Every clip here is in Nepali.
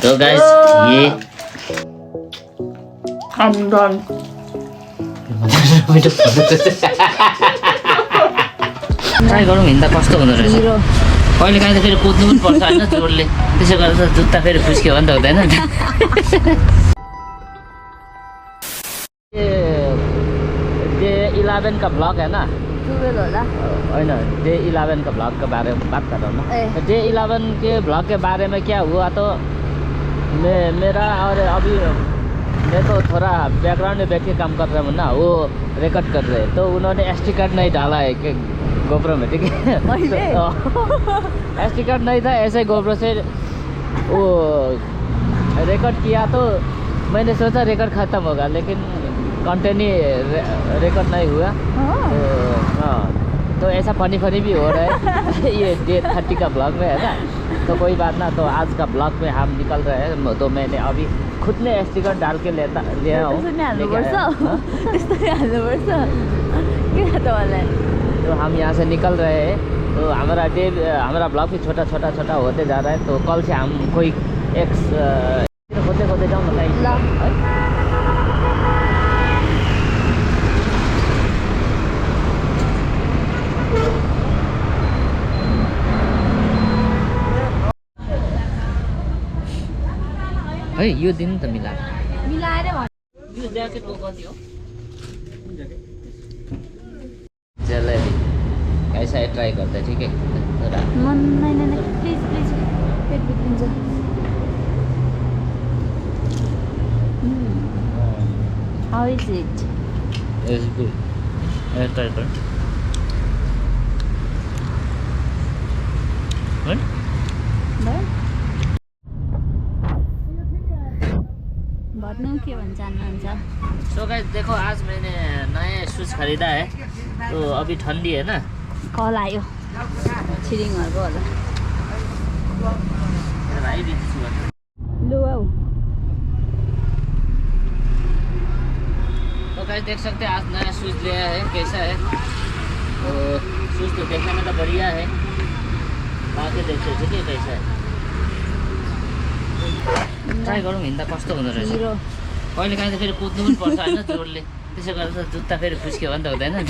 तो गाइस ये I'm done. ट्राई गरौँ हिँड्दा कस्तो हुँदो रहेछ कहिले काहीँ त फेरि कुद्नु पनि पर्छ होइन जोडले त्यसो गरेर त जुत्ता फेरि खुस्क्यो भने त हुँदैन नि डे 11 का ब्लॉग है ना 12 होला होइन डे 11 का ब्लॉग के बारे में बात कर रहा हूँ ना डे 11 के ब्लॉग के बारे में क्या हुआ तो मेरा और अभी मैं तो थोड़ा बैकग्राउंड में बैठ के काम कर रहा हूँ ना वो रिकॉर्ड कर रहे हैं तो उन्होंने एसडी कार्ड नहीं डाला है कि गोप्रो में ठीक है एसडी कार्ड नहीं था ऐसे गोप्रो से वो रिकॉर्ड किया तो मैंने सोचा रिकॉर्ड ख़त्म होगा लेकिन कंटेंट ही रिकॉर्ड नहीं हुआ तो हाँ तो ऐसा फनी भी हो रहा है ये डे 30 का ब्लॉग में है ना तो कोई बात ना तो आज का ब्लॉग में हम निकल रहे हैं तो मैंने अभी खुद ने एसडी कार्ड डाल के लिया हूँ तो हम यहाँ से निकल रहे हैं तो हमारा ब्लॉग भी छोटा होते जा रहा है तो कल से हम कोई एक खोते जाऊँ न है यो दिन त मिलाएर यो ज्याकेटको कति हो जलेबी कैसा है ट्राई करते ठीक है नहीं प्लीज पेट बिग्रिन्छ How is it? It's good. Try कर What? भट्नु के भन्छ जान्नुहुन्छ सो गाइस देखो आज मैंने नया शूज खरीदा है तो अभी ठंडी है ना कल आयो छिरिङहरुको होला लु आऊ तो गाइस देख सकते हैं आज नया शूज लिया है कैसा है तो शूज तो देखने में तो बढ़िया है बाकी देखते हैं ठीक है कैसा है ट्राई गरौँ हिँड्दा कस्तो हुँदो रहेछ कहिले काहीँ त फेरि कुद्नु पनि पर्छ होइन जोडले त्यसो गरेर त जुत्ता फेरि खुस्क्यो भने त हुँदैन नि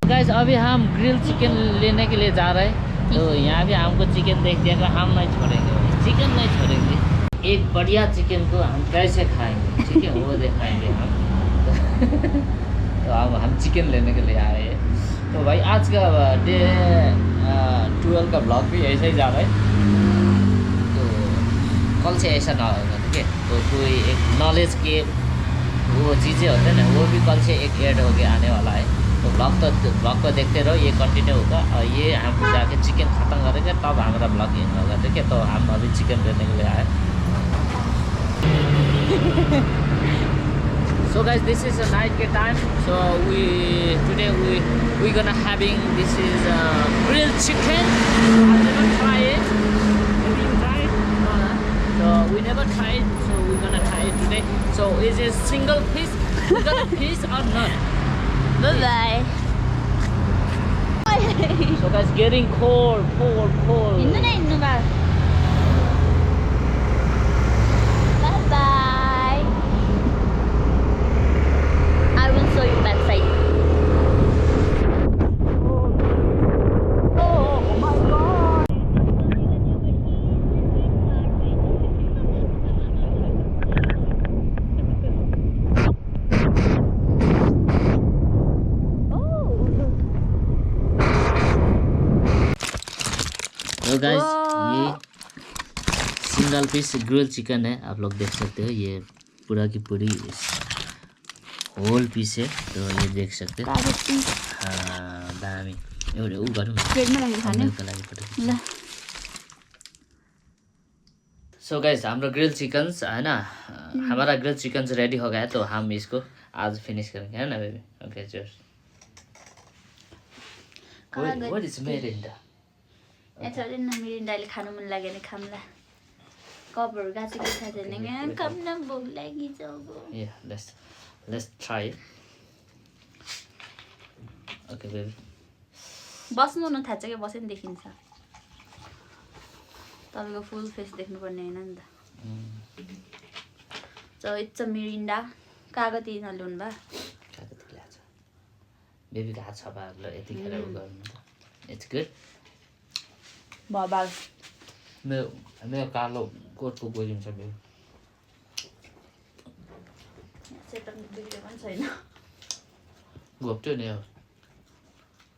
गाइस अभी हम ग्रिल चिकन लेने के लिए जा रहे हैं तो यहाँ भी हमको चिकन देख दिया हम नहीं छोड़ेंगे चिकन नहीं छोड़ेंगे एक बढ़िया चिकन को हम कैसे खाएंगे ठीक है वो दिखाएंगे हम तो अब हम चिकन लेने के लिए आए हैं तो भाई आज का डे 12 का ब्लॉग भी ऐसा ही जा रहा है तो कल से ऐसा ना होगा ठीक है तो कोई एक नॉलेज के वो चीज़ें होते हैं ना वो भी कल से एक ऐड होके आने वाला है तो ब्लॉग को देखते रहो ये कंटिन्यू होगा और ये हम जाके चिकन ख़त्म करेंगे तब हमारा ब्लॉग इन होगा ठीक है तो हम अभी चिकन लेने के लिए आए So guys, this is a night time. So today we gonna having this is grilled chicken. I've never tried it. Have you tried? No. So we never tried. So we're gonna try it today. So is it single piece? We got a piece or not? Bye bye. So guys, getting cold. हिँड्नु न हिँड्नु बा Bye bye. I will show you that side. Oh my god! तो गाइस ये सिंगल पीस ग्रिल चिकन है आप लोग देख सकते हो ये पूरा की पूरी होल पीस है तो ये देख सकते हो हाँ दामी एउटा उ गरौँ न सो गाइस हाम्रो ग्रिल चिकन्स है ना हमारा ग्रिल चिकन्स रेडी हो गया है तो हम इसको आज फिनिश करेंगे है ना baby okay cheers what is Mirinda यता न मिरिन्डाले खानु मन लाग्यो भने खाम्ला कपहरु गाछेको थाहा छैन कम न भोक लागिसक्यो या let's try it okay baby बस्नु न थाहा छ के बसे नि देखिन्छ तपाईँको फुल फेस देख्नुपर्ने होइन नि त सो इट्स अ मिरिन्डा कागती नल्याउनु भए कागती ल्याएको छ बेबीको हात सफा ल यतिखेर उ गर्नु त इट्स गुड भबाल मेरो कालो कोटको गोलिन्छ बेबी सेटअप बिग्रेको पनि छैन घोप्ट्यो नि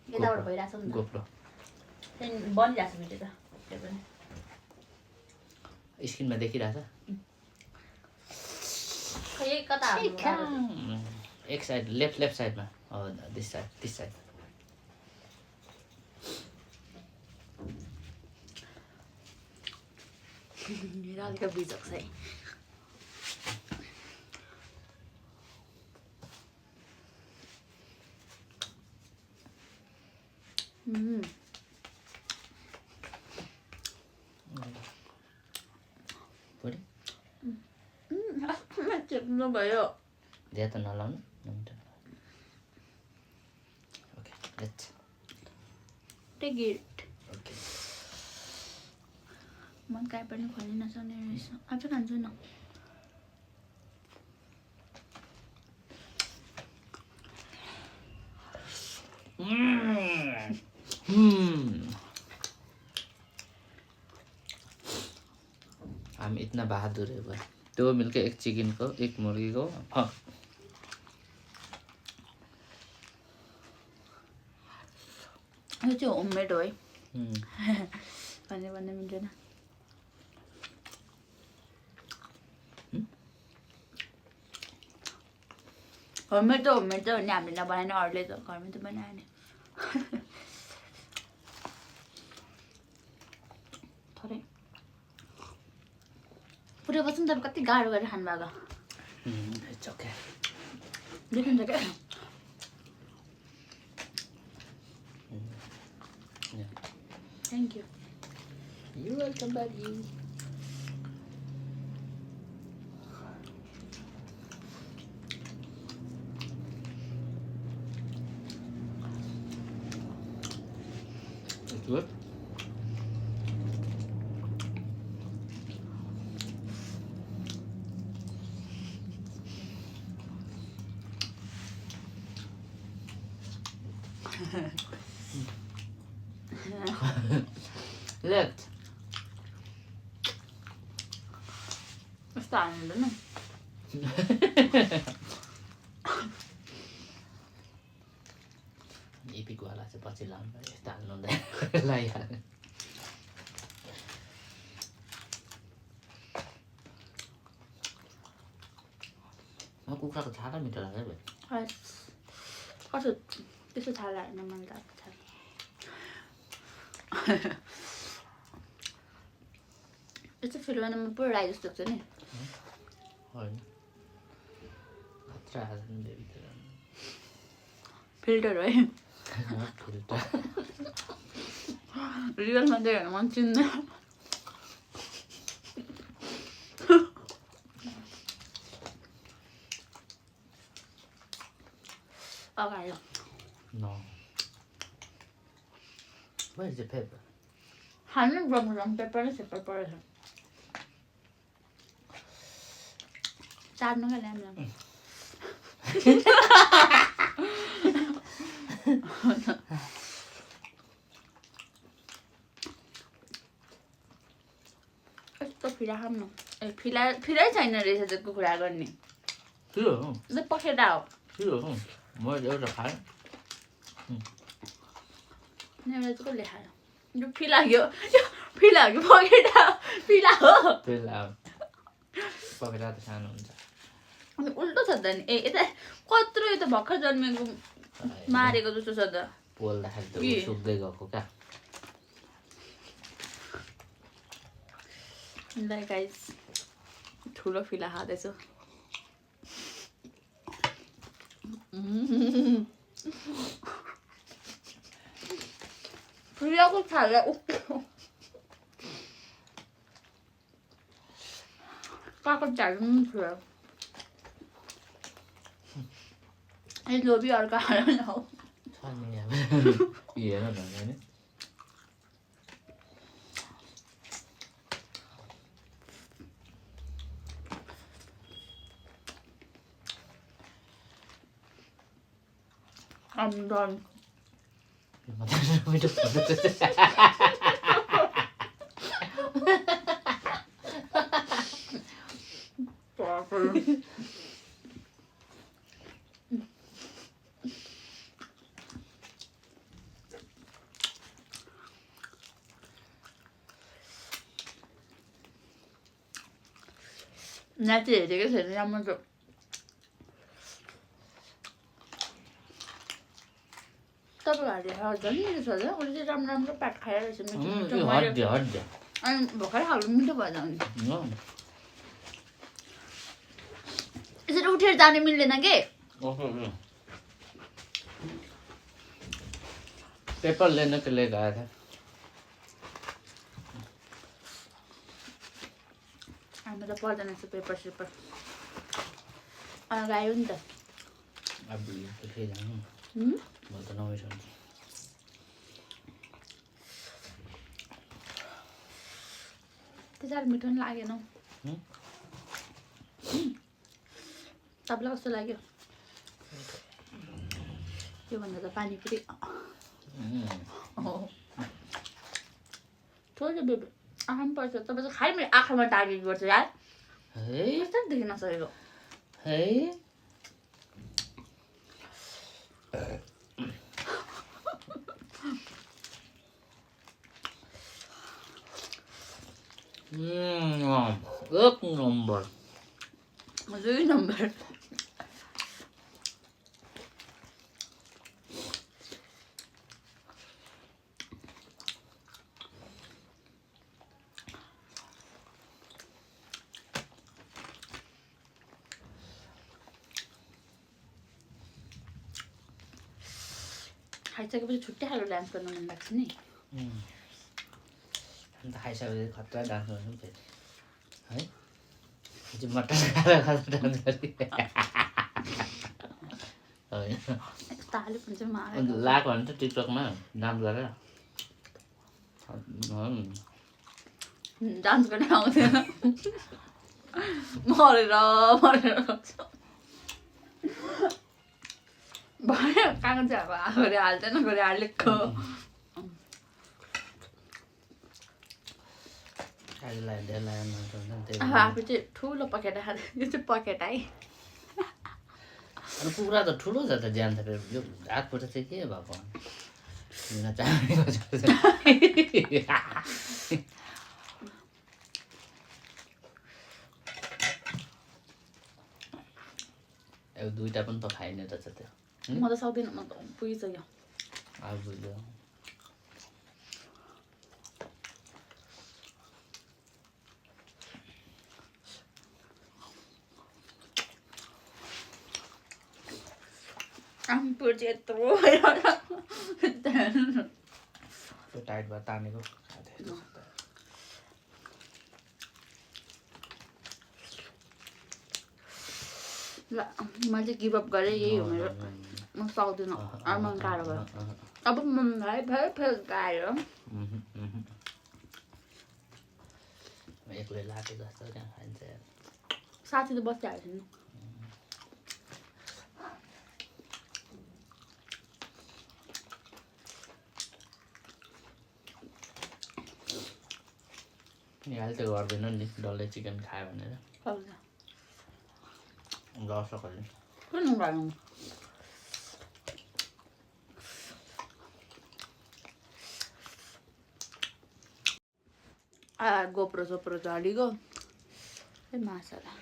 यताबाट भइरहेको छ नि गोप्रो त्यहाँदेखि बनिरहेको छ भिडियो त त्यो पनि स्क्रिनमा देखिरहेछ खै कता एक साइड लेफ्ट साइडमा हो दिस साइड हल्का बिजक छ है चेप्नु भयो धेरै त नलाउनु okay let's take it okay मन काहीँ पनि खोल्न नसक्ने रहेछ आफै खान्छु न हम इतना बहादुर है भाई 2 मिलके एक चिकन को एक मुर्गी को यो चाहिँ होममेड हो है भन्ने मिल्दैन होममेड त होममेड चाहिँ हो नि हामीले नबनाएन अरूले त घरमा त बनायो नि थोरै पुरै बस्नु तपाईँ कति गाह्रो गरेर खानुभएको इट्स ओके देख्नुहुन्छ क्या thank you you welcome buddy good Look. यस्तो हाल्नुहुँदैन इपिक वाला चाहिँ पछि लाउनु पर्यो यस्तो हाल्नु हुँदैन लगाइहाल्नु कुखुराको छाला मिठो लाग्छ है कस्तो त्यस्तो छाला होइन मन लाग्छ यस्तो फिल्ममा म पुरा राई जस्तो लाग्छ नि होइन खतरा हाल्छ नि बेबी फिल्टर हो है फिल्टर रियलमा चाहिँ मन चिन्दैन अगाडि No. Where is the pepper? हाल्नु ब्रम पेपर नै सेपर परेछ चाट्नुको ल्याम यस्तो फिरा खाऊँ न ए फिरै छैन रहेछ त्यो कुखुरा गर्ने त्यो पखेटा हो म एउटा खाएँ एउटा चाहिँ कसले खायो यो फिला हो पखेटा फिला हो पखेटा त सानो हुन्छ अनि उल्टो छ त नि ए यता कत्रो यो त भर्खर जन्मेको मारेको जस्तो छ त पोल्दाखेरि त सुक्दै गएको क्या ल गाइस ठुलो फिला खाँदैछु फिलाको छाला उक्यो काको चाल्नु थियो ए लोभी अर्का हाल न हो हेर न I'm done. Nãy chị cái thịt năm mươi. तपाईँहरूले झन् मिठो छ होला उसले चाहिँ राम्रो राम्रो पाट खाएर रहेछ मिठो मिठो अनि भर्खरै खानु मिठो भएर जाने यसरी उठेर जाने मिल्दैन के पेपर लेने के लिए गया था हामी त पढ्दैन रहेछ पेपर सेपर गयो नि त अब फेरि जानु म त नबिर्सन्छु त्यो साह्रो मिठो पनि लागेन तपाईँलाई कस्तो लाग्यो त्योभन्दा त पानीपुरी थोरै बेबी आँखा पनि पर्छ तपाईँ चाहिँ खालि मेरो आँखामा टार्गेट गर्छ यार है कस्तो देखि नसकेको है एक नम्बर 2 नम्बर खाइसकेपछि छुट्टै खालको डान्स गर्न मन लाग्छ नि अन्त खाइसकेपछि खतरा डान्स गर्नु फेरि है चाहिँ मटन खाएर डान्स गरी होइन ताले पनि चाहिँ मार लाएको भने त टिकटकमा डान्स गरेर डान्स गर्न आउँदैन मरेर मरेर भयो कहाँ चाहिँ अब आफूले हाल्दैन गरे हालेको आफू चाहिँ ठुलो पकेट खाँदै यो चाहिँ पकेट है अनि कुखुरा त ठुलो छ त ज्यान त यो हात खुट्टा चाहिँ के भएको अब दुईटा पनि त खाइने रहेछ त्यो म त सक्दिनँ म त पुगिसक्यो अब बुझ्यो आम्पुर चाहिँ यत्रो टाइट भएर तानेको ल मैले चाहिँ गिभअप गरेँ यही हो मेरो म सक्दिनँ अब मन गाह्रो भयो अब मलाई फेरि गाह्रो एक्लै लाटे जस्तो त्यहाँ खान्छ साथी त बसिहाल्छ नि यहाँ त गर्दैन नि डल्लै चिकन खायो भनेर गर्छ कहिले किन गर्नु गोप्रो सोप्रो झलीको माछाला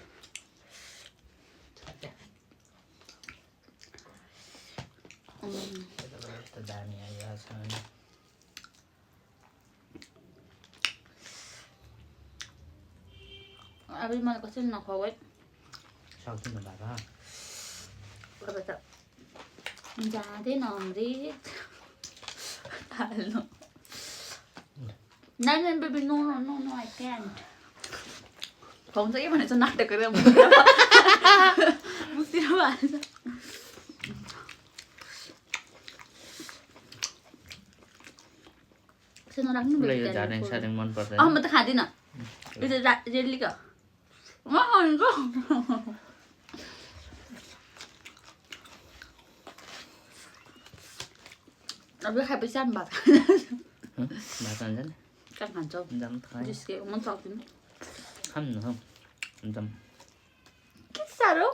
यस्तो दामी आइरहेको छ नि अब मलाई कसरी नखाऊ है सक्दिनँ बाबा अब त जाँदैन अमृत हाल्नु nine nine baby no no no no I can't खुवाउँछ कि भनेर चाहिँ नाटक गरेर मुस्तिर हाल्छ नराख्नु यो झार्याङ सार्याङ मन पर्दैन म त खाँदिनँ यो चाहिँ रेलीको अब खाएपछि हामी भात भात खान्छ नि कहाँ खान्छौ जाम खाएँ जिस्केको मन सक्दिनँ खाम न खाम जाम के साह्रो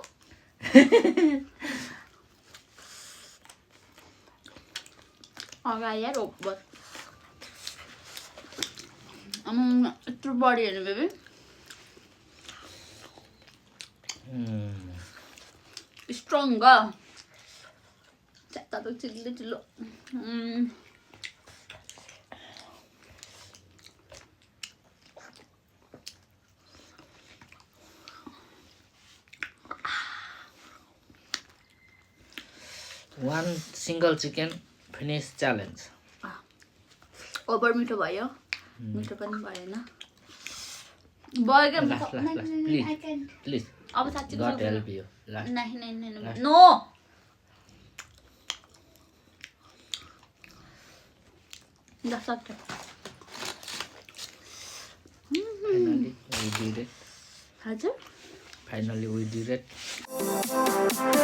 अगाडि यार ओभर यत्रो बढी हेर्नु बेबी स्ट्रङ ग च्यात्ता त चिल्लो चिल्लो One single chicken finish challenge. Over मिठो भयो मिठो पनि भएन भयो क्या Please. अब साँच्ची God help you. Last. नहीं नो सक्छ Finally, we did it. हजुर Finally, we did it.